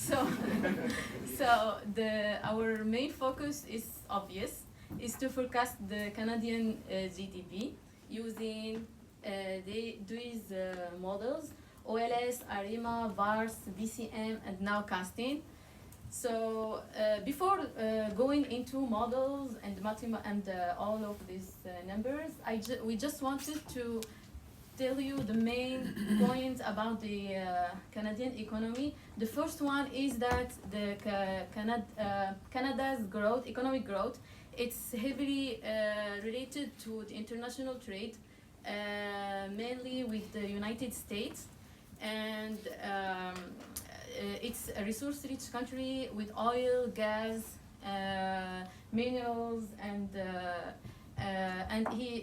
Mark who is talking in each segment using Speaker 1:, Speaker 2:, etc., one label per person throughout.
Speaker 1: So, our main focus is obvious, is to forecast the Canadian GDP using these models: OLS, ARIMA, VARS, BCM, and now casting. So before going into models and all of these numbers, we just wanted to tell you the main points about the Canadian economy. The first one is that the Canada's economic growth, it's heavily related to the international trade, mainly with the United States, and it's a resource-rich country with oil, gas, minerals, and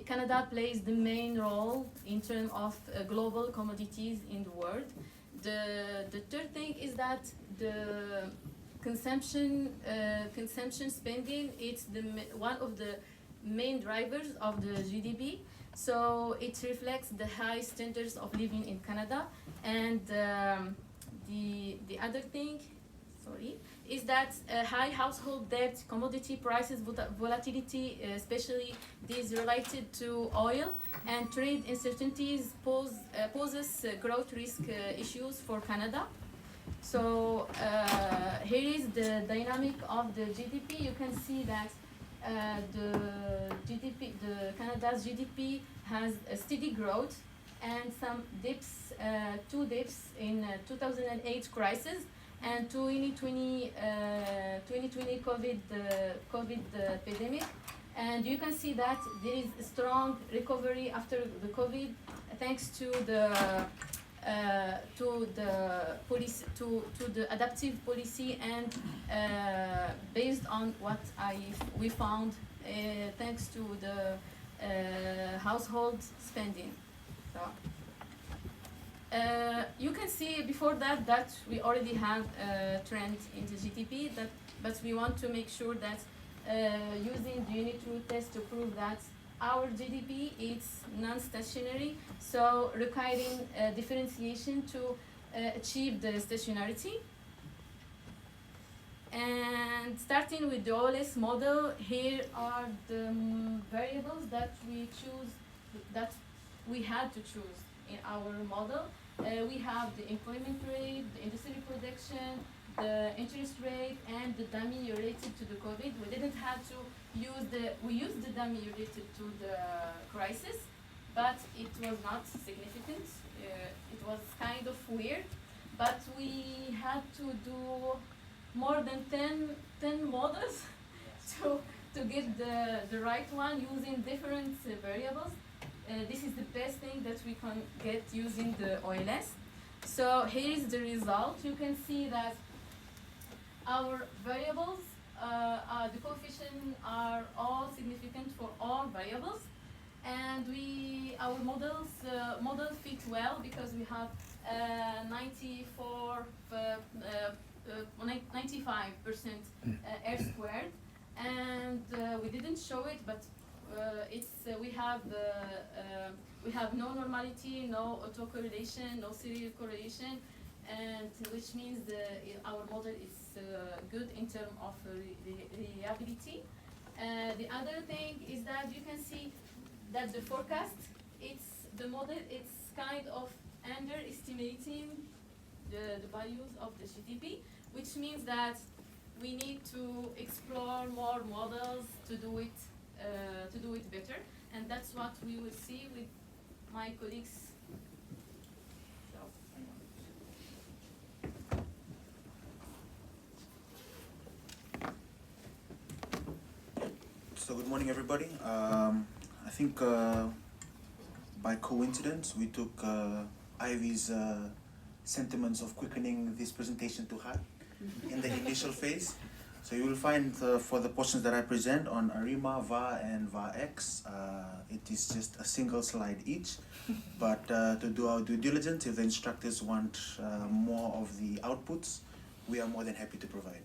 Speaker 1: Canada plays the main role in terms of global commodities in the world. The third thing is that the consumption spending, it's one of the main drivers of the GDP. So it reflects the high standards of living in Canada, and the other thing, is that high household debt, commodity prices volatility, especially these related to oil, and trade uncertainties poses growth risk issues for Canada. So here is the dynamic of the GDP. You can see that the Canada's GDP has a steady growth and some dips, two dips in 2008 crisis and 2020 COVID pandemic, and you can see that there is a strong recovery after the COVID, thanks to the adaptive policy, and based on what we found, thanks to the household spending. So, you can see before that we already have a trend in the GDP, but we want to make sure that using the unit root test to prove that our GDP is non-stationary, so requiring differentiation to achieve the stationarity. And starting with the OLS model, here are the variables that we had to choose in our model. We have the employment rate, the industrial production, the interest rate, and the dummy related to the COVID. We didn't have to we used the dummy related to the crisis, but it was not significant. It was kind of weird, but we had to do more than 10 models to get the right one using different variables. This is the best thing that we can get using the OLS. So here is the result. You can see that our variables, the coefficients are all significant for all variables, and our model fit well because we have 95% R squared, and we didn't show it, but we have no normality, no autocorrelation, no serial correlation, and which means our model is good in terms of reliability. The other thing is that you can see that the forecast, the model, it's kind of underestimating the values of the GDP, which means that we need to explore more models to do it better, and that's what we will see with my colleagues.
Speaker 2: So good morning, everybody. I think by coincidence we took Ivy's sentiments of quickening this presentation to heart in the initial phase. So you will find for the portions that I present on ARIMA, VAR, and VAR-X, it is just a single slide each. But to do our due diligence, if the instructors want more of the outputs, we are more than happy to provide.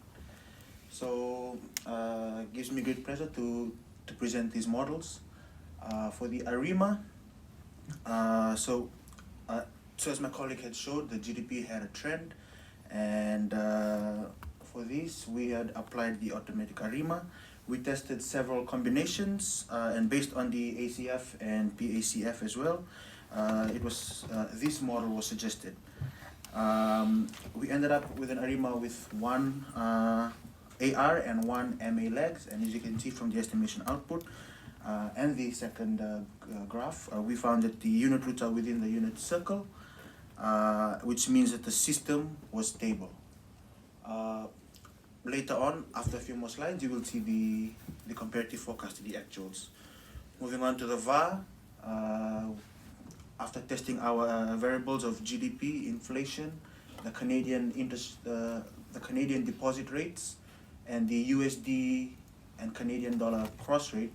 Speaker 2: So it gives me great pleasure to present these models. For the ARIMA, so as my colleague had showed, the GDP had a trend, and this, we had applied the automatic ARIMA. We tested several combinations, and based on the ACF and PACF as well, this model was suggested. We ended up with an ARIMA with one AR and one MA legs, and as you can see from the estimation output and the second graph, we found that the unit roots are within the unit circle, which means that the system was stable. Later on, after a few more slides, you will see the comparative forecast to the actuals. Moving on to the VAR, after testing our variables of GDP, inflation, the Canadian deposit rates, and the USD and Canadian dollar cross rate,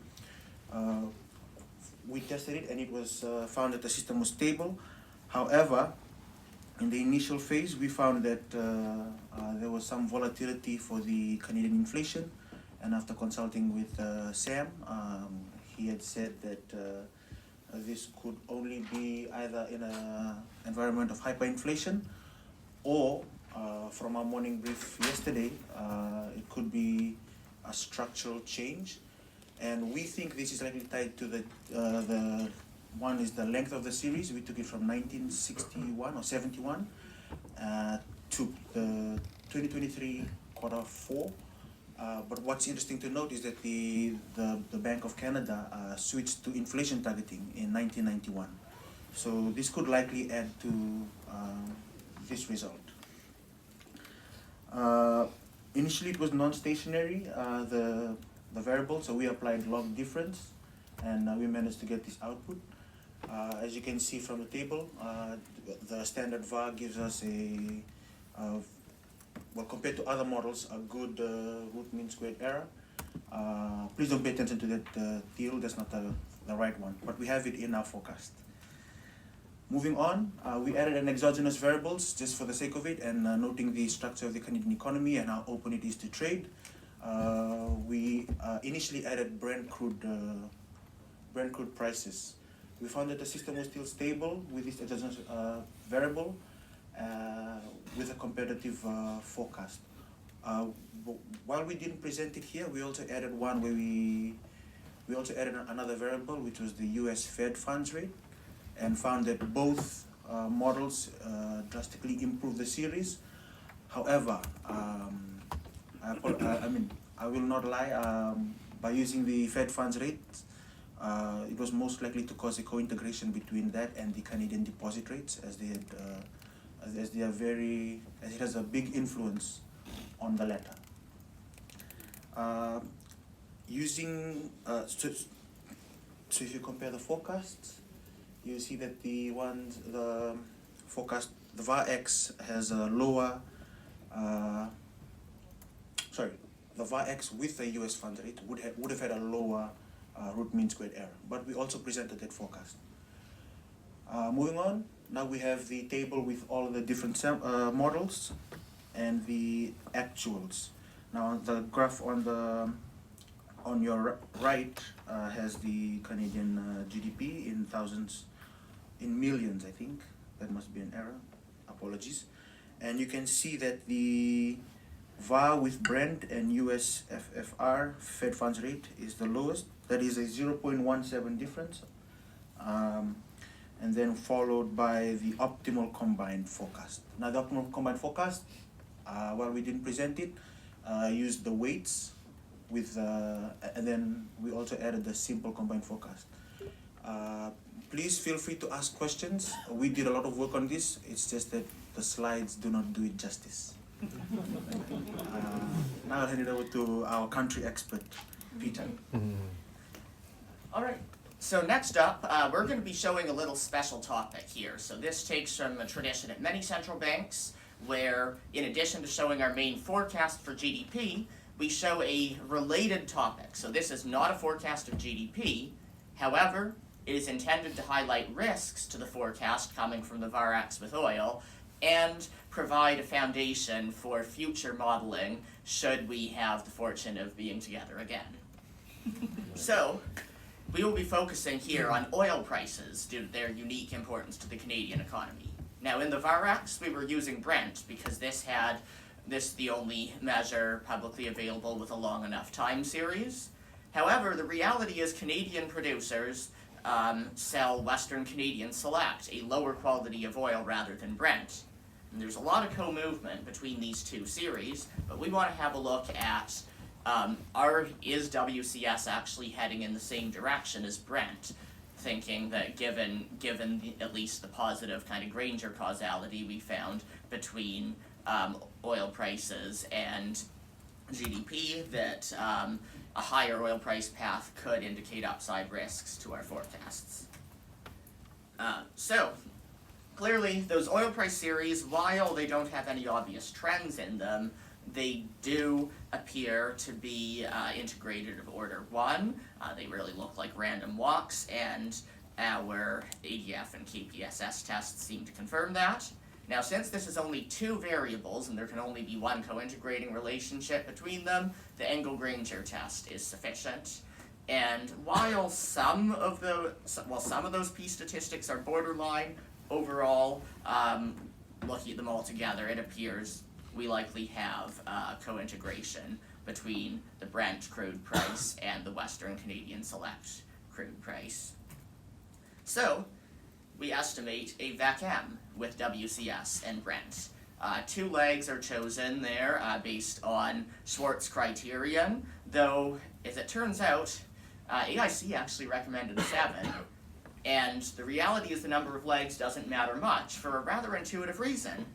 Speaker 2: we tested it and it was found that the system was stable. However, in the initial phase, we found that there was some volatility for the Canadian inflation, and after consulting with Sam, he had said that this could only be either in an environment of hyperinflation or from our morning brief yesterday, it could be a structural change. And we think this is likely tied to the one is the length of the series. We took it from 1961 or 71 to the 2023 quarter four. But what's interesting to note is that the Bank of Canada switched to inflation targeting in 1991. So this could likely add to this result. Initially it was non-stationary, the variable, so we applied log difference and we managed to get this output. As you can see from the table, the standard VAR gives us well, compared to other models, a good root mean squared error. Please don't pay attention to that deal, that's not the right one, but we have it in our forecast. Moving on, we added an exogenous variables just for the sake of it, and noting the structure of the Canadian economy and how open it is to trade. We initially added Brent crude prices. We found that the system was still stable with this exogenous variable with a competitive forecast. While we didn't present it here, we also added one where we also added another variable, which was the US Fed funds rate, and found that both models drastically improved the series. However, I will not lie, by using the Fed funds rate, it was most likely to cause a co-integration between that and the Canadian deposit rates, as they had, as it has a big influence on the latter. So if you compare the forecasts, you see that the forecast, the VAR-X has a lower, the VAR-X with the US fund rate would have had a lower root mean squared error, but we also presented that forecast. Moving on, now we have the table with all the different models and the actuals. Now the graph on your right has the Canadian GDP in thousands, in millions, I think. That must be an error, apologies. And you can see that the VAR with Brent and US FFR, Fed funds rate, is the lowest. That is a 0.17 difference. And then followed by the optimal combined forecast. Now the optimal combined forecast, while we didn't present it, used the weights with, and then we also added the simple combined forecast. Please feel free to ask questions. We did a lot of work on this. It's just that the slides do not do it justice. Now I'll hand it over to our country expert, Peter.
Speaker 3: All right. So next up, we're going to be showing a little special topic here. So this takes from a tradition at many central banks where, in addition to showing our main forecast for GDP, we show a related topic. So this is not a forecast of GDP. However, it is intended to highlight risks to the forecast coming from the VAR-X with oil and provide a foundation for future modeling should we have the fortune of being together again. So, we will be focusing here on oil prices due to their unique importance to the Canadian economy. Now in the VAR-X, we were using Brent because this had this is the only measure publicly available with a long enough time series. However, the reality is Canadian producers sell Western Canadian Select, a lower quality of oil rather than Brent. And there's a lot of co-movement between these two series, but we want to have a look at is WCS actually heading in the same direction as Brent, thinking that given at least the positive kind of Granger causality we found between oil prices and GDP, that a higher oil price path could indicate upside risks to our forecasts. So, clearly, those oil price series, while they don't have any obvious trends in them, they do appear to be integrated of order 1. They really look like random walks, and our ADF and KPSS tests seem to confirm that. Now, since this is only 2 variables and there can only be one co-integrating relationship between them, the Engel-Granger test is sufficient. And while some of those P statistics are borderline, overall, looking at them all together, it appears we likely have co-integration between the Brent crude price and the Western Canadian Select crude price. So, we estimate a VEC-M with WCS and Brent. 2 legs are chosen there based on Schwartz criterion, though, as it turns out, AIC actually recommended 7. And the reality is the number of legs doesn't matter much for a rather intuitive reason.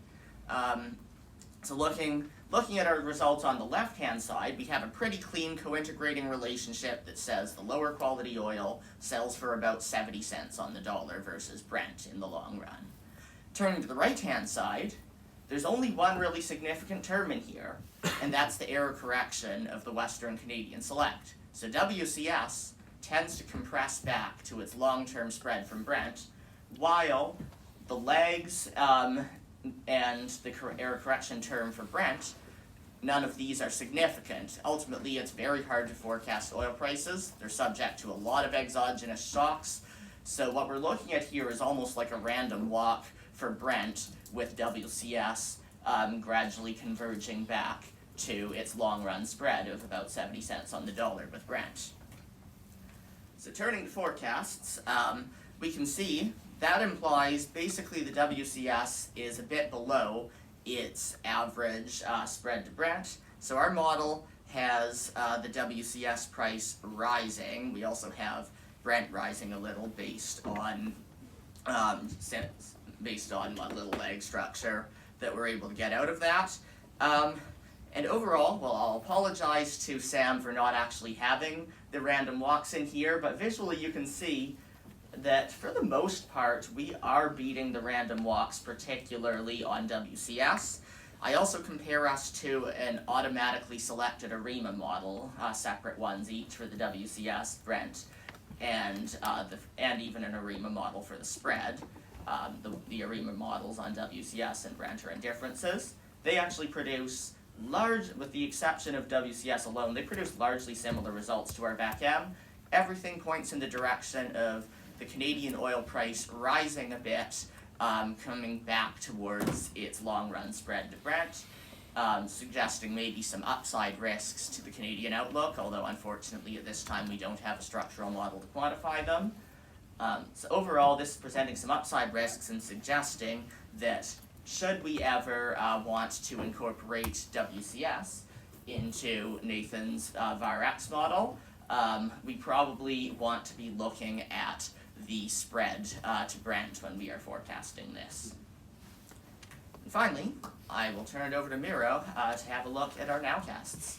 Speaker 3: So looking at our results on the left-hand side, we have a pretty clean co-integrating relationship that says the lower quality oil sells for about 70 cents on the dollar versus Brent in the long run. Turning to the right-hand side, there's only one really significant term in here, and that's the error correction of the Western Canadian Select. So WCS tends to compress back to its long-term spread from Brent, while the legs and the error correction term for Brent, none of these are significant. Ultimately, it's very hard to forecast oil prices. They're subject to a lot of exogenous shocks. So what we're looking at here is almost like a random walk for Brent, with WCS gradually converging back to its long-run spread of about 70 cents on the dollar with Brent. So turning to forecasts, we can see that implies basically the WCS is a bit below its average spread to Brent. So our model has the WCS price rising. We also have Brent rising a little based on what little leg structure that we're able to get out of that. And overall, well, I'll apologize to Sam for not actually having the random walks in here, but visually you can see that for the most part, we are beating the random walks, particularly on WCS. I also compare us to an automatically selected ARIMA model, separate ones each for the WCS, Brent, and even an ARIMA model for the spread. The ARIMA models on WCS and Brent are in differences. They actually produce with the exception of WCS alone, they produce largely similar results to our VEC-M. Everything points in the direction of the Canadian oil price rising a bit, coming back towards its long-run spread to Brent, suggesting maybe some upside risks to the Canadian outlook, although unfortunately at this time we don't have a structural model to quantify them. So overall, this is presenting some upside risks and suggesting that should we ever want to incorporate WCS into Nathan's VAR-X model, we probably want to be looking at the spread to Brent when we are forecasting this. And finally, I will turn it over to Miro to have a look at our nowcasts.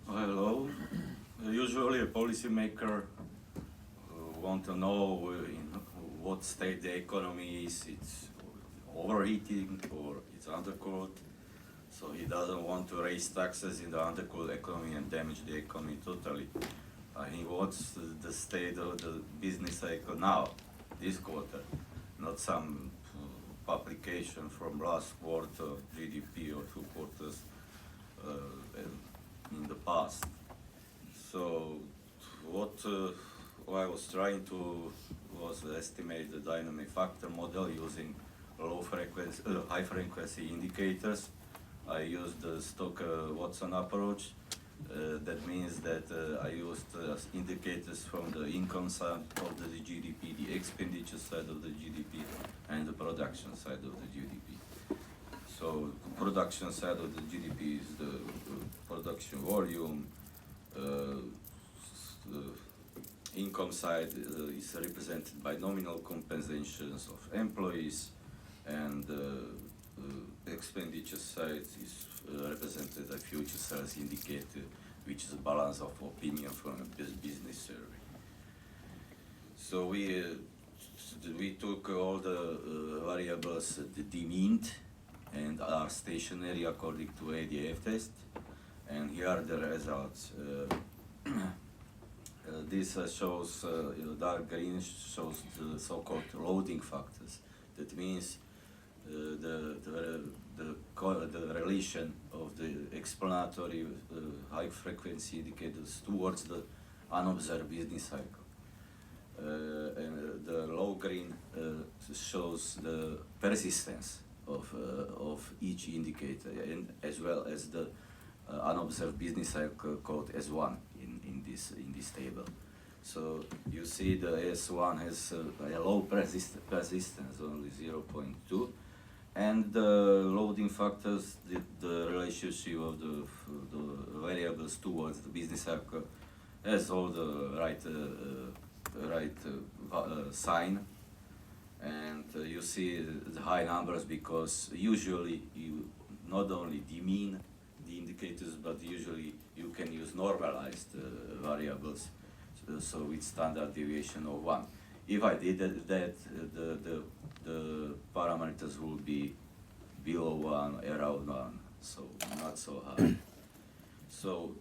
Speaker 4: Hello. Usually a policymaker want to know in what state the economy is. It's overheating or it's undercooled. So he doesn't want to raise taxes in the undercooled economy and damage the economy totally. He wants the state of the business cycle now, this quarter, not some publication from last quarter of GDP or 2 quarters in the past. So what I was trying to was estimate the dynamic factor model using high frequency indicators. I used the stock Watson approach. That means that I used indicators from the income side of the GDP, the expenditure side of the GDP, and the production side of the GDP. So production side of the GDP is the production volume. Income side is represented by nominal compensations of employees, and expenditure side is represented by future sales indicator, which is a balance of opinion from a business survey. So we took all the variables demeaned and are stationary according to ADF test, and here are the results. This shows, dark green shows the so-called loading factors. That means the relation of the explanatory high frequency indicators towards the unobserved business cycle. And the low green shows the persistence of each indicator, and as well as the unobserved business cycle called S1 in this table. So you see the S1 has a low persistence, only 0.2, and the loading factors, the relationship of the variables towards the business cycle has all the right sign. And you see the high numbers because usually you not only demean the indicators, but usually you can use normalized variables, so with standard deviation of 1. If I did that, the parameters would be below 1, around 1, so not so high. So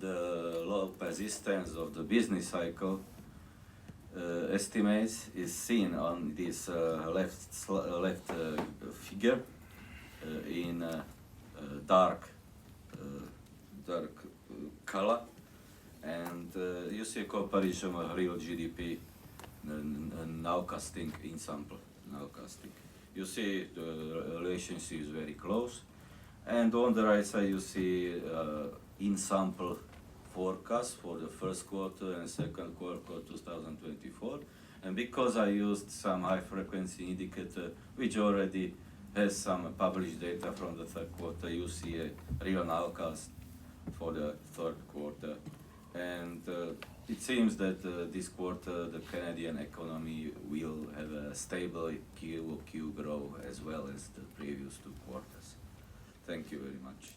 Speaker 4: the low persistence of the business cycle estimates is seen on this left figure in dark color, and you see a comparison of real GDP nowcasting in sample nowcasting. You see the relationship is very close, and on the right side you see in sample forecast for the first quarter and second quarter 2024. And because I used some high frequency indicator which already has some published data from the third quarter, you see a real nowcast for the third quarter. And it seems that this quarter the Canadian economy will have a stable QoQ growth as well as the previous 2 quarters. Thank you very much.